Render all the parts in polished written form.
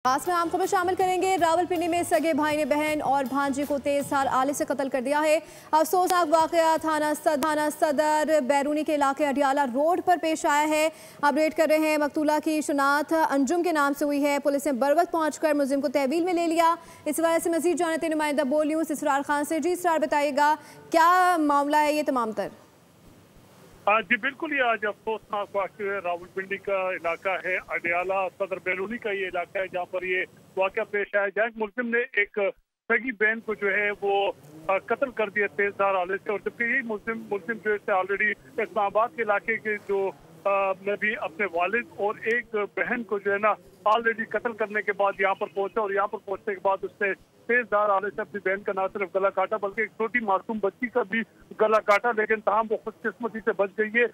खास में आम खबर शामिल करेंगे। रावलपिंडी में सगे भाई ने बहन और भांजे को तेज धार आले से कत्ल कर दिया है। अफसोसनाक वाकया थाना सदर बैरूनी के इलाके अडियाला रोड पर पेश आया है। अपडेट कर रहे हैं, मकतूला की शुनाख्त अंजुम के नाम से हुई है। पुलिस ने बरवक्त पहुंचकर मुलजिम को तहवील में ले लिया। इस वजह से मजीद जानते नुमाइंदा बोल न्यूज़ इसरार खान से। जी इसरार, बताइएगा क्या मामला है ये तमाम तर? जी बिल्कुल, ये आज अफसोसनाक वाक़या रावलपिंडी का इलाका है। अडियाला सदर बैरूनी का ये इलाका है जहाँ पर ये वाक़या पेश आया। जहाँ मुलजिम ने एक सगी बहन को जो है वो कत्ल कर दिया तेजधार आले से, और जबकि यही मुलजिम जो है ऑलरेडी इस्लामाबाद के इलाके के जो में भी अपने वालिद और एक बहन को जो है ना ऑलरेडी कत्ल करने के बाद यहाँ पर पहुंचा, और यहाँ पर पहुंचने के बाद उसने तेजधार आले से अपनी बहन का ना सिर्फ गला काटा बल्कि एक छोटी मासूम बच्ची का भी गला काटा, लेकिन तमाम वो खुशकिस्मती से बच गई है।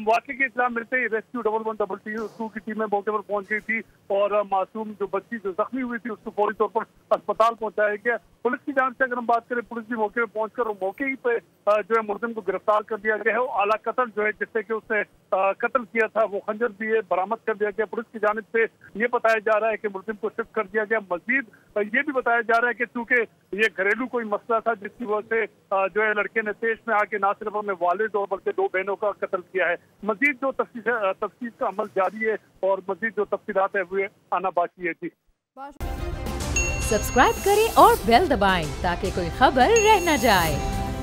वाकई की इत्तला मिलते ही रेस्क्यू 112 की टीमें मौके पर पहुंच गई थी और मासूम जो बच्ची जो जख्मी हुई थी उसको फौरी तौर पर अस्पताल पहुंचाया गया। पुलिस की जांच से अगर हम बात करें, पुलिस भी मौके पर पहुंचकर मौके ही पे जो है मुलजिम को गिरफ्तार कर दिया गया है। आला कत्ल जो है जिससे कि उसने कत्ल किया था वो खंजर भी बरामद कर दिया गया। पुलिस की जानिब से ये बताया जा रहा है कि मुलजिम को शिफ्ट कर दिया गया। मजीद ये भी बताया जा रहा है कि चूंकि ये घरेलू कोई मसला था जिसकी वजह से जो है लड़के ने पेश में आके ना सिर्फ अपने वालिद और बल्कि दो बहनों का कत्ल किया है। मजीद जो तफ्तीश का अमल जारी है और मजीद जो तफसीलात है वो आना बाकी है। जी सब्सक्राइब करें और बेल दबाएं ताकि कोई खबर रह न जाए।